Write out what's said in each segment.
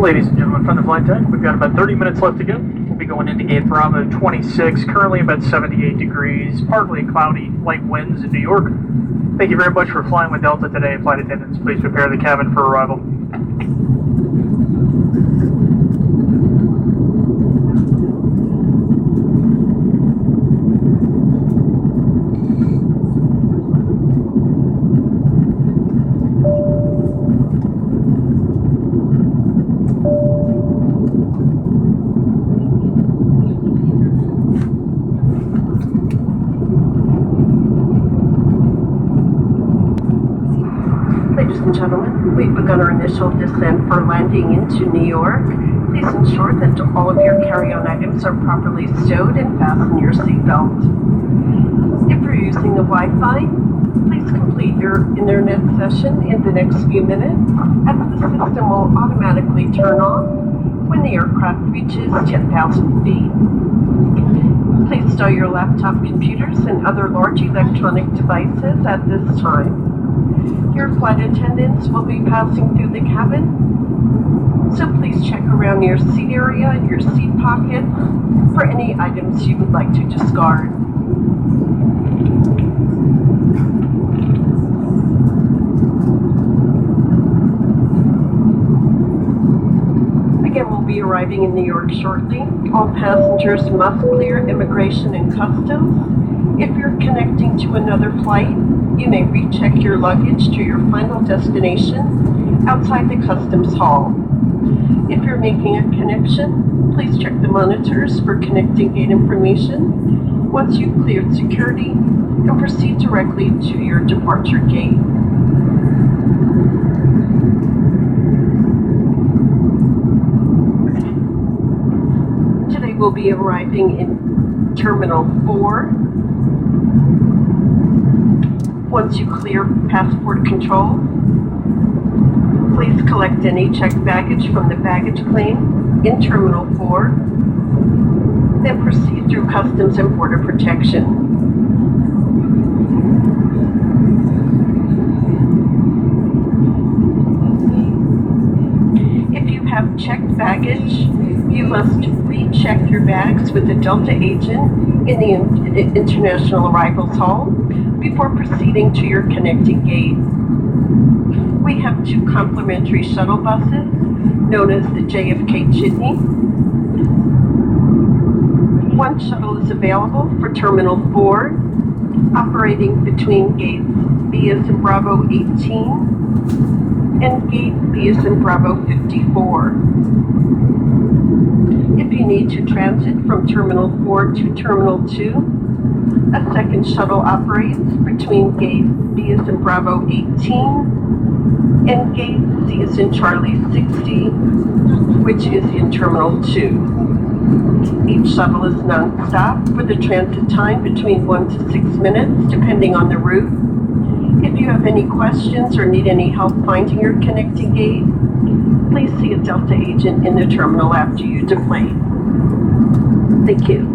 Ladies and gentlemen from the flight deck, we've got about 30 minutes left to go. We'll be going into gate Bravo 26, currently about 78 degrees, partly cloudy, light winds in New York. Thank you very much for flying with Delta today. Flight attendants, please prepare the cabin for arrival. Ladies and gentlemen, we've begun our initial descent for landing into New York. Please ensure that all of your carry-on items are properly stowed and fasten your seatbelt. If you're using the Wi-Fi, please complete your internet session in the next few minutes, as the system will automatically turn off when the aircraft reaches 10,000 feet. Please stow your laptop computers and other large electronic devices at this time. Your flight attendants will be passing through the cabin, so please check around your seat area and your seat pocket for any items you would like to discard. Again, we'll be arriving in New York shortly. All passengers must clear immigration and customs. If you're connecting to another flight, you may recheck your luggage to your final destination outside the customs hall. If you're making a connection, please check the monitors for connecting gate information once you've cleared security and proceed directly to your departure gate. Today we'll be arriving in Terminal 4. Once you clear passport control, please collect any checked baggage from the baggage claim in Terminal 4, then proceed through Customs and Border Protection. If you have checked baggage, you must recheck your bags with a Delta agent in the International Arrivals Hall before proceeding to your connecting gate. We have 2 complimentary shuttle buses, known as the JFK Jitney. One shuttle is available for Terminal 4, operating between gates B as in Bravo 18 and gate B as in Bravo 54. If you need to transit from Terminal 4 to Terminal 2, a second shuttle operates between gate B as in Bravo 18 and gate C as in Charlie 60, which is in Terminal 2. Each shuttle is non-stop with a transit time between 1 to 6 minutes, depending on the route. If you have any questions or need any help finding your connecting gate, please see a Delta agent in the terminal after you deplane. Thank you.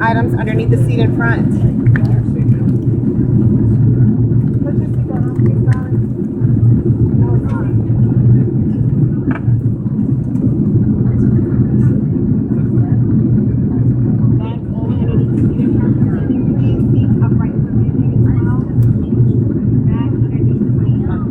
Items underneath the seat in front. Put your seatbelt on, please, darling. No, it's not. Bags only underneath the seat in front for landing, please. Seat upright for landing as well. Bags underneath the seat up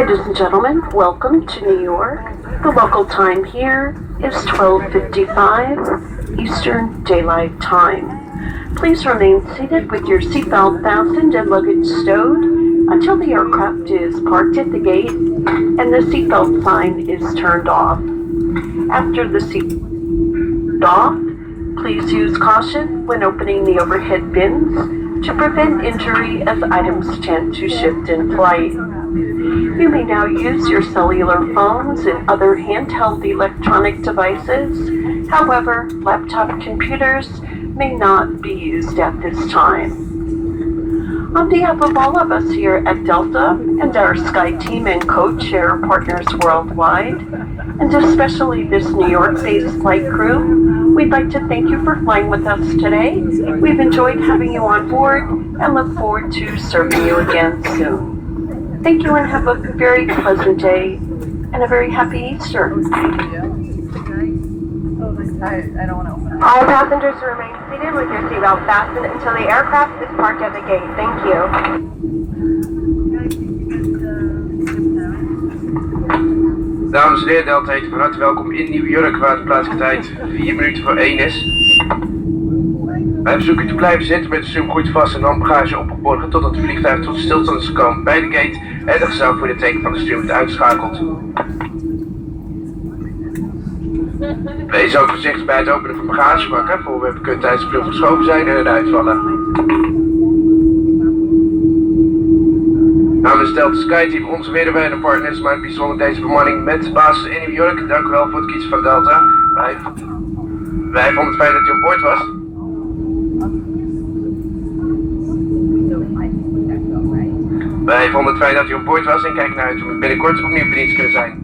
Ladies and gentlemen, welcome to New York. The local time here is 12:55 Eastern Daylight Time. Please remain seated with your seatbelt fastened and luggage stowed until the aircraft is parked at the gate and the seatbelt sign is turned off. After the seat off, please use caution when opening the overhead bins to prevent injury as items tend to shift in flight. You may now use your cellular phones and other handheld electronic devices. However, laptop computers may not be used at this time. On behalf of all of us here at Delta and our Sky team and code-share partners worldwide, and especially this New York-based flight crew, we'd like to thank you for flying with us today. We've enjoyed having you on board and look forward to serving you again soon. Thank you and have a very pleasant day and a very happy Easter. I don't want to open it. All passengers remain seated with your seatbelt fastened until the aircraft is parked at the gate. Thank you. Dames en heren, Delta heet van harte welkom in New York, waar de plaatselijke tijd 4 minuten voor 1 is. Wij verzoeken u te blijven zitten met de zoom goed vast en handbagage opgeborgen totdat het vliegtuig tot stilstand is gekomen bij de gate en de gezag voor de teken van de stuur wordt uitgeschakeld. Wees ook voorzichtig bij het openen van bagagevakken, voorwerpen kunnen tijdens de vlucht verschoven zijn en eruit vallen. Namens Delta Sky Team, onze medewerkende partners, maar bijzonder deze bemanning met basis in New York. Dank u wel voor het kiezen van Delta. Wij vonden het fijn dat u aan boord was. Wij vonden het fijn dat u aan boord was en kijken naar uit om u binnenkort opnieuw bediend te kunnen zijn.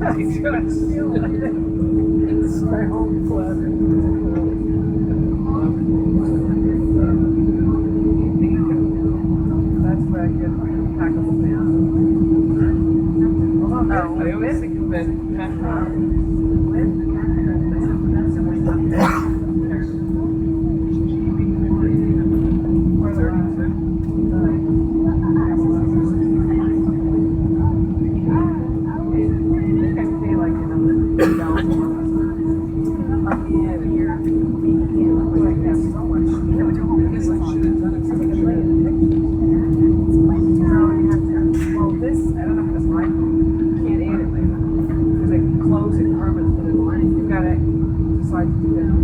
It's my home club. That's where I get my packable band. I always think of it close it permanently. You gotta decide to do that.